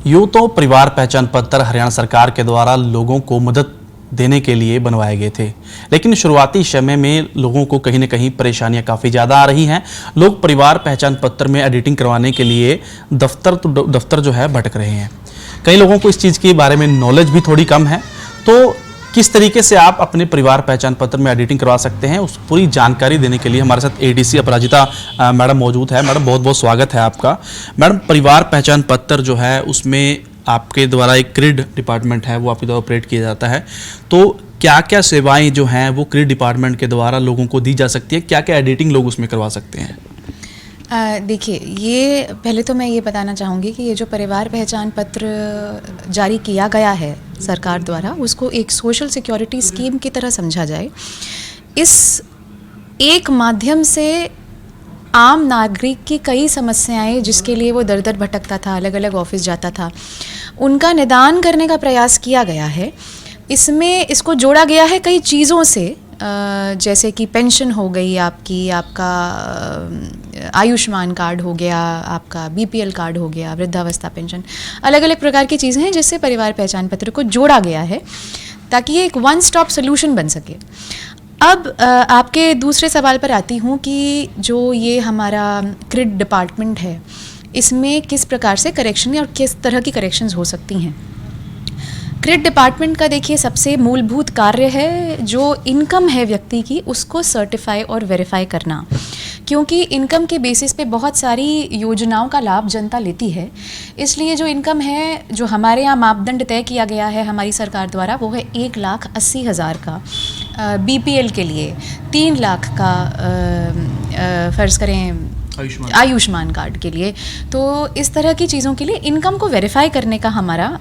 यूं तो परिवार पहचान पत्र हरियाणा सरकार के द्वारा लोगों को मदद देने के लिए बनवाए गए थे, लेकिन शुरुआती समय में लोगों को कहीं न कहीं परेशानियां काफ़ी ज़्यादा आ रही हैं। लोग परिवार पहचान पत्र में एडिटिंग करवाने के लिए दफ्तर जो है भटक रहे हैं। कई लोगों को इस चीज़ के बारे में नॉलेज भी थोड़ी कम है। तो किस तरीके से आप अपने परिवार पहचान पत्र में एडिटिंग करवा सकते हैं, उस पूरी जानकारी देने के लिए हमारे साथ एडीसी अपराजिता मैडम मौजूद है। मैडम, बहुत बहुत स्वागत है आपका। मैडम, परिवार पहचान पत्र जो है उसमें आपके द्वारा एक क्रिड डिपार्टमेंट है, वो आपके द्वारा ऑपरेट किया जाता है। तो क्या क्या सेवाएं जो हैं वो क्रिड डिपार्टमेंट के द्वारा लोगों को दी जा सकती है, क्या क्या एडिटिंग लोग उसमें करवा सकते हैं? देखिए, ये पहले तो मैं ये बताना चाहूँगी कि ये जो परिवार पहचान पत्र जारी किया गया है सरकार द्वारा, उसको एक सोशल सिक्योरिटी स्कीम की तरह समझा जाए। इस एक माध्यम से आम नागरिक की कई समस्याएं, जिसके लिए वो दर दर भटकता था, अलग अलग ऑफिस जाता था, उनका निदान करने का प्रयास किया गया है। इसमें इसको जोड़ा गया है कई चीज़ों से, जैसे कि पेंशन हो गई आपकी, आपका आयुष्मान कार्ड हो गया, आपका बीपीएल कार्ड हो गया, वृद्धावस्था पेंशन, अलग अलग प्रकार की चीज़ें हैं जिससे परिवार पहचान पत्र को जोड़ा गया है ताकि ये एक वन स्टॉप सोल्यूशन बन सके। अब आपके दूसरे सवाल पर आती हूँ कि जो ये हमारा क्रिड डिपार्टमेंट है, इसमें किस प्रकार से करेक्शन और किस तरह की करेक्शंस हो सकती हैं। क्रिड डिपार्टमेंट का देखिए सबसे मूलभूत कार्य है जो इनकम है व्यक्ति की, उसको सर्टिफाई और वेरीफाई करना, क्योंकि इनकम के बेसिस पे बहुत सारी योजनाओं का लाभ जनता लेती है। इसलिए जो इनकम है, जो हमारे यहाँ मापदंड तय किया गया है हमारी सरकार द्वारा, वो है 1,80,000 का बीपीएल के लिए, 3 लाख का फ़र्ज़ करें आयुष्मान कार्ड के लिए। तो इस तरह की चीज़ों के लिए इनकम को वेरीफाई करने का हमारा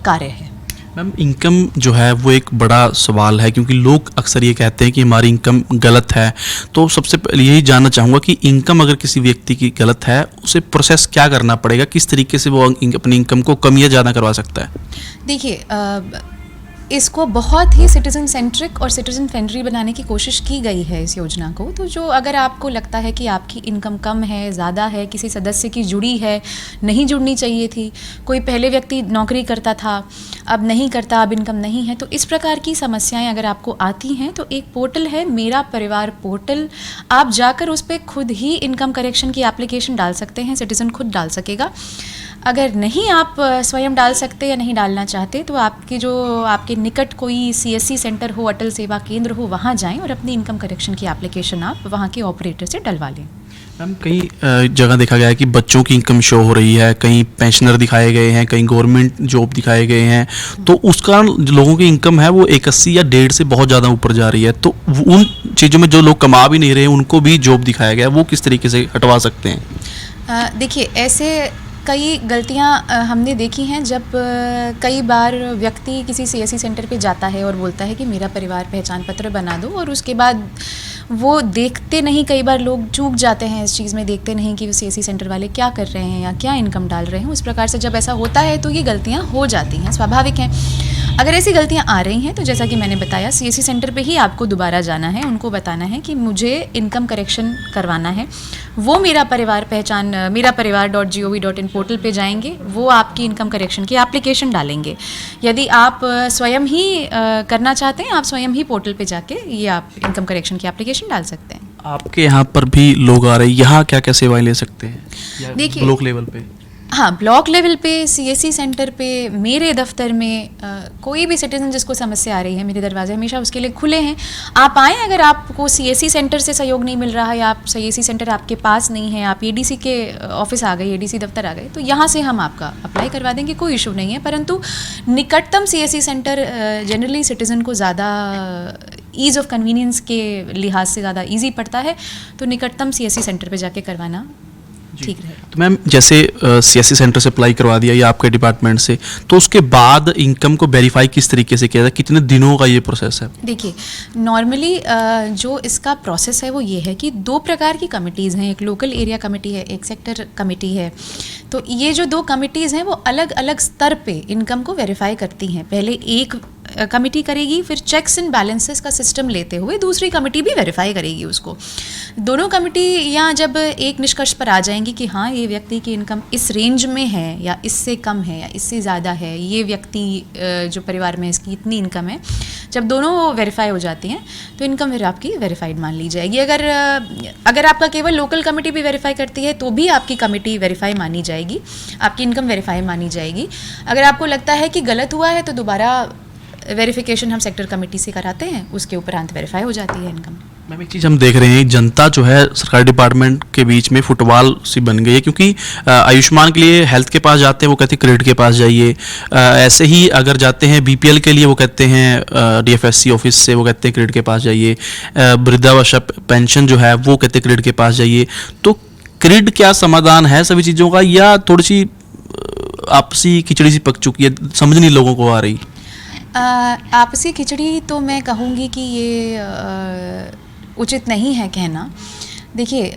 कार्य है। मैम, इनकम जो है वो एक बड़ा सवाल है, क्योंकि लोग अक्सर ये कहते हैं कि हमारी इनकम गलत है। तो सबसे पहले यही जानना चाहूँगा कि इनकम अगर किसी व्यक्ति की गलत है, उसे प्रोसेस क्या करना पड़ेगा, किस तरीके से वो अपनी इनकम को कम या ज़्यादा करवा सकता है? देखिए, इसको बहुत ही सिटीज़न सेंट्रिक और सिटीज़न फ्रेंडली बनाने की कोशिश की गई है इस योजना को। तो जो अगर आपको लगता है कि आपकी इनकम कम है, ज़्यादा है, किसी सदस्य की जुड़ी है, नहीं जुड़नी चाहिए थी, कोई पहले व्यक्ति नौकरी करता था अब नहीं करता, अब इनकम नहीं है, तो इस प्रकार की समस्याएं अगर आपको आती हैं तो एक पोर्टल है, मेरा परिवार पोर्टल, आप जाकर उस पर खुद ही इनकम करेक्शन की एप्लीकेशन डाल सकते हैं, सिटीज़न खुद डाल सकेगा। अगर नहीं आप स्वयं डाल सकते या नहीं डालना चाहते तो आपके निकट कोई सीएससी सेंटर हो, अटल सेवा केंद्र हो, वहाँ जाएं और अपनी इनकम करेक्शन की एप्लीकेशन आप वहाँ के ऑपरेटर से डलवा लें। मैम, कई जगह देखा गया है कि बच्चों की इनकम शो हो रही है, कहीं पेंशनर दिखाए गए हैं, कहीं गवर्नमेंट जॉब दिखाए गए हैं, तो उस कारण लोगों की इनकम है वो 81 या 1.5 से बहुत ज़्यादा ऊपर जा रही है। तो उन चीज़ों में जो लोग कमा भी नहीं रहे उनको भी जॉब दिखाया गया, वो किस तरीके से हटवा सकते हैं? देखिए, ऐसे कई गलतियां हमने देखी हैं जब कई बार व्यक्ति किसी सीएससी सेंटर पे जाता है और बोलता है कि मेरा परिवार पहचान पत्र बना दो, और उसके बाद वो देखते नहीं, कई बार लोग चूक जाते हैं इस चीज़ में, देखते नहीं कि वो सीएससी सेंटर वाले क्या कर रहे हैं या क्या इनकम डाल रहे हैं। उस प्रकार से जब ऐसा होता है तो ये गलतियाँ हो जाती हैं, स्वाभाविक हैं। अगर ऐसी गलतियाँ आ रही हैं तो जैसा कि मैंने बताया, सीएससी सेंटर पे ही आपको दोबारा जाना है, उनको बताना है कि मुझे इनकम करेक्शन करवाना है। वो मेरा परिवार.gov.in पोर्टल पे जाएंगे, वो आपकी इनकम करेक्शन की एप्लीकेशन डालेंगे। यदि आप स्वयं ही करना चाहते हैं, आप स्वयं ही पोर्टल पे जाके ये आप इनकम करेक्शन की एप्लीकेशन डाल सकते हैं। आपके यहाँ पर भी लोग आ रहे हैं, यहाँ क्या क्या सेवाएं ले सकते हैं? देखिए, ब्लॉक लेवल पे, हाँ, ब्लॉक लेवल पे, सीएससी सेंटर पे, मेरे दफ्तर में कोई भी सिटीज़न जिसको समस्या आ रही है, मेरे दरवाजे हमेशा उसके लिए खुले हैं। आप आएँ। अगर आपको सीएससी सेंटर से सहयोग नहीं मिल रहा है, आप सीएससी सेंटर आपके पास नहीं है, आप एडीसी के ऑफिस आ गए, एडीसी दफ्तर आ गए, तो यहाँ से हम आपका अप्लाई करवा देंगे, कोई इशू नहीं है। परंतु निकटतम सीएससी सेंटर जनरली सिटीज़न को ज़्यादा ईज़ ऑफ कन्वीनियंस के लिहाज से ज़्यादा ईजी पड़ता है, तो निकटतम सीएससी सेंटर पर जाके करवाना ठीक रहेगा। तो मैम, जैसे सीएससी सेंटर से अप्लाई करवा दिया या आपके डिपार्टमेंट से, तो उसके बाद इनकम को वेरीफाई किस तरीके से किया जाए, कितने दिनों का ये प्रोसेस है? देखिए, नॉर्मली जो इसका प्रोसेस है वो ये है कि 2 प्रकार की कमिटीज़ हैं, एक लोकल एरिया कमेटी है, एक सेक्टर कमेटी है। तो ये जो 2 कमिटीज़ हैं वो अलग अलग स्तर पे इनकम को वेरीफाई करती हैं। पहले एक कमेटी करेगी, फिर चेक्स एंड बैलेंसेस का सिस्टम लेते हुए दूसरी कमेटी भी वेरीफाई करेगी उसको। दोनों कमेटी यहाँ जब एक निष्कर्ष पर आ जाएंगी कि हाँ ये व्यक्ति की इनकम इस रेंज में है या इससे कम है या इससे ज़्यादा है, ये व्यक्ति जो परिवार में इसकी इतनी इनकम है, जब दोनों वेरीफाई हो जाती हैं तो इनकम फिर आपकी वेरीफाइड मान ली जाएगी। अगर आपका केवल लोकल कमेटी भी वेरीफाई करती है तो भी आपकी कमेटी वेरीफाई मानी जाएगी, आपकी इनकम वेरीफाई मानी जाएगी। अगर आपको लगता है कि गलत हुआ है तो दोबारा वेरिफिकेशन हम सेक्टर कमेटी से कराते हैं, उसके उपरांत वेरीफाई हो जाती है इनकम। मैम एक चीज़ हम देख रहे हैं, जनता जो है सरकारी डिपार्टमेंट के बीच में फुटबॉल सी बन गई है, क्योंकि आयुष्मान के लिए हेल्थ के पास जाते हैं वो कहते हैं क्रेडिट के पास जाइए, ऐसे ही अगर जाते हैं बीपीएल के लिए वो कहते हैं डीएफएससी ऑफिस से वो कहते हैं क्रेडिट के पास जाइए, वृद्धावस्था पेंशन जो है वो कहते हैं क्रेडिट के पास जाइए। तो क्रेडिट क्या समाधान है सभी चीज़ों का, या थोड़ी सी आपसी खिचड़ी सी पक चुकी है, समझ नहीं लोगों को आ रही? आपसी खिचड़ी तो मैं कहूँगी कि ये उचित नहीं है कहना। देखिए,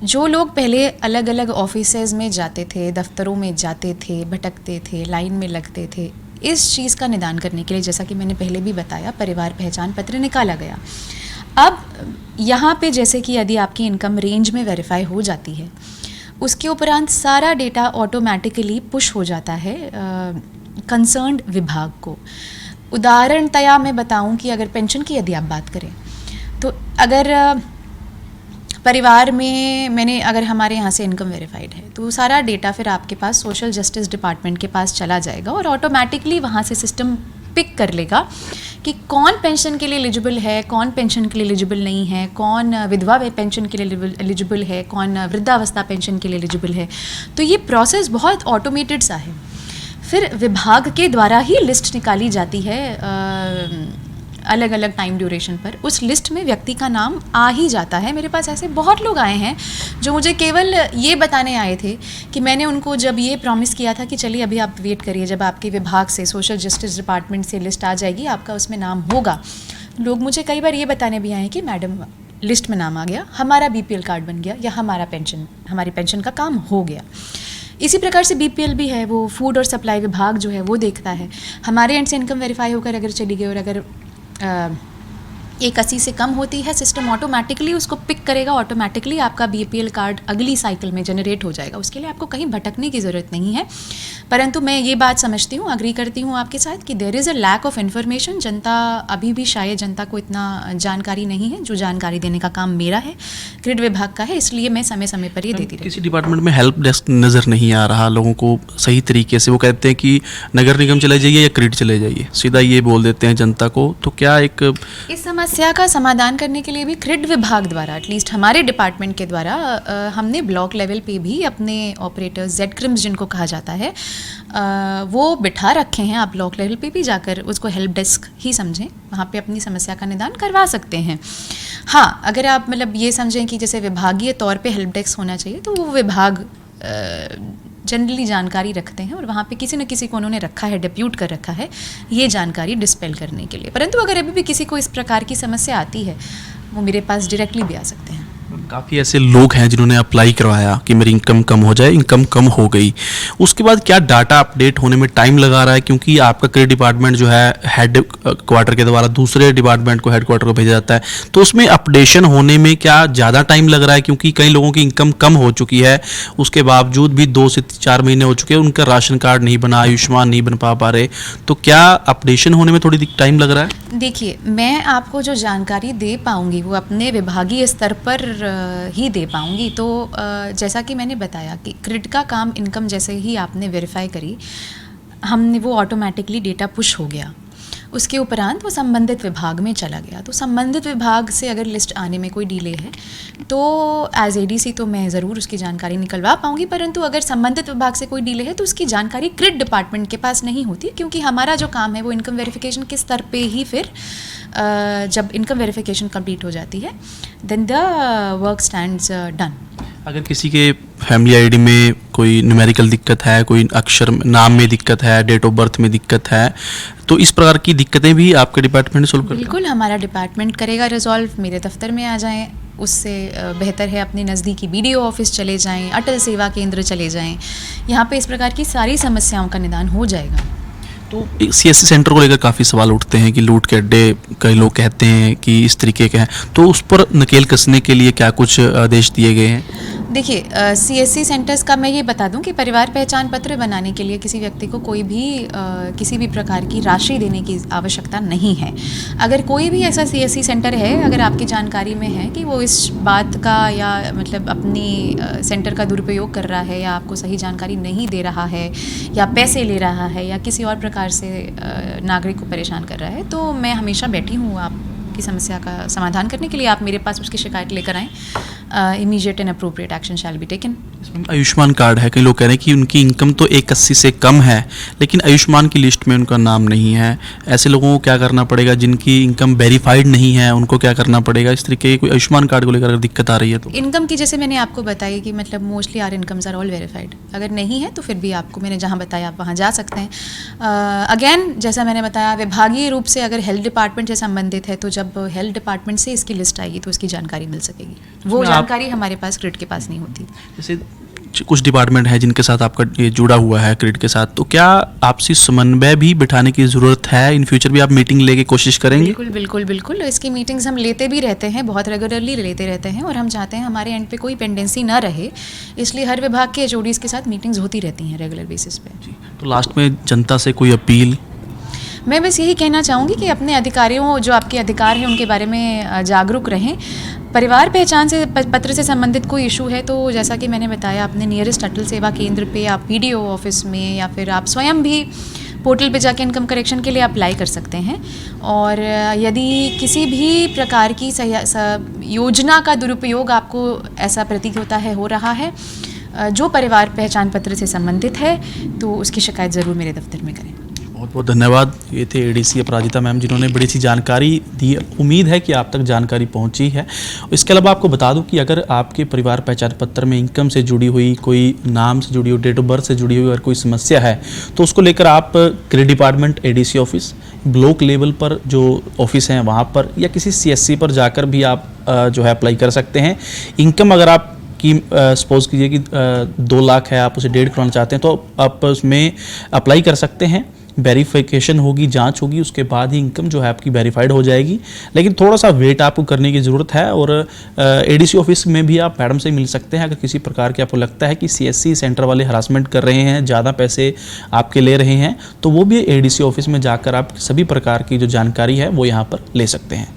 जो लोग पहले अलग अलग ऑफिसेज में जाते थे, दफ्तरों में जाते थे, भटकते थे, लाइन में लगते थे, इस चीज़ का निदान करने के लिए, जैसा कि मैंने पहले भी बताया, परिवार पहचान पत्र निकाला गया। अब यहाँ पे जैसे कि यदि आपकी इनकम रेंज में वेरीफाई हो जाती है, उसके उपरांत सारा डेटा ऑटोमेटिकली पुश हो जाता है कंसर्न्ड विभाग को। उदाहरणतया मैं बताऊं कि अगर पेंशन की यदि आप बात करें तो अगर परिवार में अगर हमारे यहाँ से इनकम वेरीफाइड है तो सारा डेटा फिर आपके पास सोशल जस्टिस डिपार्टमेंट के पास चला जाएगा और ऑटोमेटिकली वहाँ से सिस्टम पिक कर लेगा कि कौन पेंशन के लिए एलिजिबल है, कौन पेंशन के लिए एलिजिबल नहीं है, कौन विधवा पेंशन के लिए एलिजिबल है, कौन वृद्धावस्था पेंशन के लिए एलिजिबल है। तो ये प्रोसेस बहुत ऑटोमेटेड सा है। फिर विभाग के द्वारा ही लिस्ट निकाली जाती है अलग अलग टाइम ड्यूरेशन पर। उस लिस्ट में व्यक्ति का नाम आ ही जाता है। मेरे पास ऐसे बहुत लोग आए हैं जो मुझे केवल ये बताने आए थे कि मैंने उनको जब ये प्रॉमिस किया था कि चलिए अभी आप वेट करिए, जब आपके विभाग से सोशल जस्टिस डिपार्टमेंट से लिस्ट आ जाएगी आपका उसमें नाम होगा। लोग मुझे कई बार ये बताने भी आए हैं कि मैडम लिस्ट में नाम आ गया, हमारा बीपीएल कार्ड बन गया या हमारी पेंशन का काम हो गया। इसी प्रकार से बीपीएल भी है, वो फूड और सप्लाई विभाग जो है वो देखता है। हमारे एंड से इनकम वेरीफाई होकर अगर चली गई और अगर 180 से कम होती है, सिस्टम ऑटोमेटिकली उसको पिक करेगा, ऑटोमेटिकली आपका बीपीएल कार्ड अगली साइकिल में जनरेट हो जाएगा। उसके लिए आपको कहीं भटकने की ज़रूरत नहीं है। परंतु मैं ये बात समझती हूँ, अग्री करती हूँ आपके साथ कि there is a lack of information. जनता अभी भी शायद जनता को इतना जानकारी नहीं है, जो जानकारी देने का काम मेरा है, क्रेडिट विभाग का है, इसलिए मैं समय समय पर ये देती रहती हूँ। किसी डिपार्टमेंट में हेल्प डेस्क नज़र नहीं आ रहा लोगों को सही तरीके से। वो कहते हैं कि नगर निगम चले जाइए या क्रेडिट चले जाइए, सीधा ये बोल देते हैं जनता को। तो क्या इस समस्या का समाधान करने के लिए भी क्रेडिट विभाग द्वारा, एटलीस्ट हमारे डिपार्टमेंट के द्वारा, हमने ब्लॉक लेवल पे भी अपने ऑपरेटर्स, जेड क्रिम्स जिनको कहा जाता है, वो बिठा रखे हैं। आप ब्लॉक लेवल पे भी जाकर उसको हेल्प डेस्क ही समझें, वहाँ पे अपनी समस्या का निदान करवा सकते हैं। हाँ, अगर आप मतलब ये समझें कि जैसे विभागीय तौर पे हेल्प डेस्क होना चाहिए, तो वो विभाग जनरली जानकारी रखते हैं और वहाँ पे किसी न किसी को उन्होंने रखा है, डिप्यूट कर रखा है ये जानकारी डिस्पेल करने के लिए। परंतु अगर अभी भी किसी को इस प्रकार की समस्या आती है, वो मेरे पास डायरेक्टली भी आ सकते हैं। काफ़ी ऐसे लोग हैं जिन्होंने अप्लाई करवाया कि मेरी इनकम कम हो जाए, इनकम कम हो गई, उसके बाद क्या डाटा अपडेट होने में टाइम लगा रहा है? क्योंकि आपका क्रेडिट डिपार्टमेंट जो है हेड क्वार्टर के द्वारा दूसरे डिपार्टमेंट को हेड क्वार्टर को भेजा जाता है, तो उसमें अपडेशन होने में क्या ज़्यादा टाइम लग रहा है? क्योंकि कई लोगों की इनकम कम हो चुकी है, उसके बावजूद भी 2 से 4 महीने हो चुके हैं, उनका राशन कार्ड नहीं बना, आयुष्मान नहीं बन पा रहे, तो क्या अपडेशन होने में थोड़ी टाइम लग रहा है? देखिए, मैं आपको जो जानकारी दे पाऊँगी वो अपने विभागीय स्तर पर ही दे पाऊँगी। तो जैसा कि मैंने बताया कि क्रेडिट का काम इनकम जैसे ही आपने वेरीफाई करी, हमने वो ऑटोमेटिकली डेटा पुश हो गया। उसके उपरांत वो संबंधित विभाग में चला गया। तो संबंधित विभाग से अगर लिस्ट आने में कोई डिले है तो एज एडीसी तो मैं ज़रूर उसकी जानकारी निकलवा पाऊँगी। परंतु अगर संबंधित विभाग से कोई डिले है तो उसकी जानकारी क्रेडिट डिपार्टमेंट के पास नहीं होती, क्योंकि हमारा जो काम है वो इनकम वेरिफिकेशन के स्तर पे ही फिर जब इनकम वेरिफिकेशन कंप्लीट हो जाती है, then the work stands done. अगर किसी के फैमिली आईडी में कोई न्यूमेरिकल दिक्कत है, कोई अक्षर नाम में दिक्कत है, डेट ऑफ बर्थ में दिक्कत है, तो इस प्रकार की दिक्कतें भी आपके डिपार्टमेंट सोल्व करता है? बिल्कुल, हमारा डिपार्टमेंट करेगा रिजॉल्व। मेरे दफ्तर में आ जाएं, उससे बेहतर है अपने नज़दीकी बीडीओ ऑफिस चले जाएं, अटल सेवा केंद्र चले जाएं, यहाँ पे इस प्रकार की सारी समस्याओं का निदान हो जाएगा। तो सीएससी सेंटर को लेकर काफ़ी सवाल उठते हैं कि लूट के अड्डे, कई लोग कहते हैं कि इस तरीके के हैं, तो उस पर नकेल कसने के लिए क्या कुछ आदेश दिए गए हैं? देखिए, सीएससी सेंटर्स का मैं ये बता दूं कि परिवार पहचान पत्र बनाने के लिए किसी व्यक्ति को कोई भी किसी भी प्रकार की राशि देने की आवश्यकता नहीं है। अगर कोई भी ऐसा सीएससी सेंटर है, अगर आपकी जानकारी में है कि वो इस बात का या मतलब अपनी सेंटर का दुरुपयोग कर रहा है या आपको सही जानकारी नहीं दे रहा है या पैसे ले रहा है या किसी और प्रकार से नागरिक को परेशान कर रहा है, तो मैं हमेशा बैठी हूँ आपकी समस्या का समाधान करने के लिए। आप मेरे पास उसकी शिकायत लेकर आएँ। Immediate and appropriate action shall be taken. Ayushman card है, कई लोग कह रहे हैं कि उनकी इनकम तो 180 से कम है, लेकिन आयुष्मान की लिस्ट में उनका नाम नहीं है। ऐसे लोगों को क्या करना पड़ेगा? जिनकी इनकम वेरीफाइड नहीं है, उनको क्या करना पड़ेगा? इस तरीके की कोई आयुष्मान कार्ड को लेकर अगर दिक्कत आ रही है तो इनकम की, जैसे मैंने आपको बताई कि मतलब mostly are incomes are all verified. अगर नहीं है तो फिर भी आपको मैंने जहाँ बताया आप वहाँ जा सकते हैं। अगेन जैसा मैंने बताया, विभागीय रूप से अगर हेल्थ डिपार्टमेंट से संबंधित है तो जब हेल्थ डिपार्टमेंट से इसकी लिस्ट आएगी तो उसकी जानकारी मिल सकेगी। वो जानकारी हमारे पास क्रिड के पास नहीं होती। जैसे कुछ डिपार्टमेंट है जिनके साथ आपका ये जुड़ा हुआ है क्रिड के साथ, तो क्या आपसी समन्वय भी बिठाने की ज़रूरत है? इन फ्यूचर भी आप मीटिंग लेके कोशिश करेंगे? बिल्कुल बिल्कुल बिल्कुल। इसकी मीटिंग्स हम लेते भी रहते हैं, बहुत रेगुलरली लेते रहते हैं, और हम चाहते हैं हमारे एंड पे कोई पेंडेंसी ना रहे, इसलिए हर विभाग के एचओडीज़ के साथ मीटिंग्स होती रहती हैं रेगुलर बेसिस पे। तो लास्ट में जनता से कोई अपील? मैं बस यही कहना चाहूँगी कि अपने अधिकारियों, जो आपके अधिकार हैं उनके बारे में जागरूक रहें। परिवार पहचान से पत्र से संबंधित कोई इशू है तो जैसा कि मैंने बताया, अपने नियरेस्ट अटल सेवा केंद्र पे, आप पीडीओ ऑफिस में, या फिर आप स्वयं भी पोर्टल पे जाके इनकम करेक्शन के लिए अप्लाई कर सकते हैं। और यदि किसी भी प्रकार की योजना का दुरुपयोग आपको ऐसा प्रतीत होता है हो रहा है जो परिवार पहचान पत्र से संबंधित है, तो उसकी शिकायत ज़रूर मेरे दफ्तर में करें। बहुत बहुत धन्यवाद। ये थे एडीसी अपराजिता मैम, जिन्होंने बड़ी सी जानकारी दी। उम्मीद है कि आप तक जानकारी पहुंची है। इसके अलावा आपको बता दूं कि अगर आपके परिवार पहचान पत्र में इनकम से जुड़ी हुई, कोई नाम से जुड़ी हुई, डेट ऑफ बर्थ से जुड़ी हुई अगर कोई समस्या है तो उसको लेकर आप creed department, ADC office, block level पर जो ऑफिस हैं वहाँ पर, या किसी सीएससी पर जाकर भी आप जो है अप्लाई कर सकते हैं। इनकम अगर आप कि सपोज कीजिए कि 2 लाख है, आप उसे 1.5 करोड़ चाहते हैं तो आप उसमें अप्लाई कर सकते हैं। वेरिफिकेशन होगी, जांच होगी, उसके बाद ही इनकम जो है आपकी वेरीफाइड हो जाएगी। लेकिन थोड़ा सा वेट आपको करने की ज़रूरत है। और एडीसी ऑफिस में भी आप मैडम से मिल सकते हैं अगर किसी प्रकार के आपको लगता है कि सीएससी सेंटर वाले हरासमेंट कर रहे हैं, ज़्यादा पैसे आपके ले रहे हैं, तो वो भी एडीसी ऑफिस में जाकर आप सभी प्रकार की जो जानकारी है वो यहाँ पर ले सकते हैं।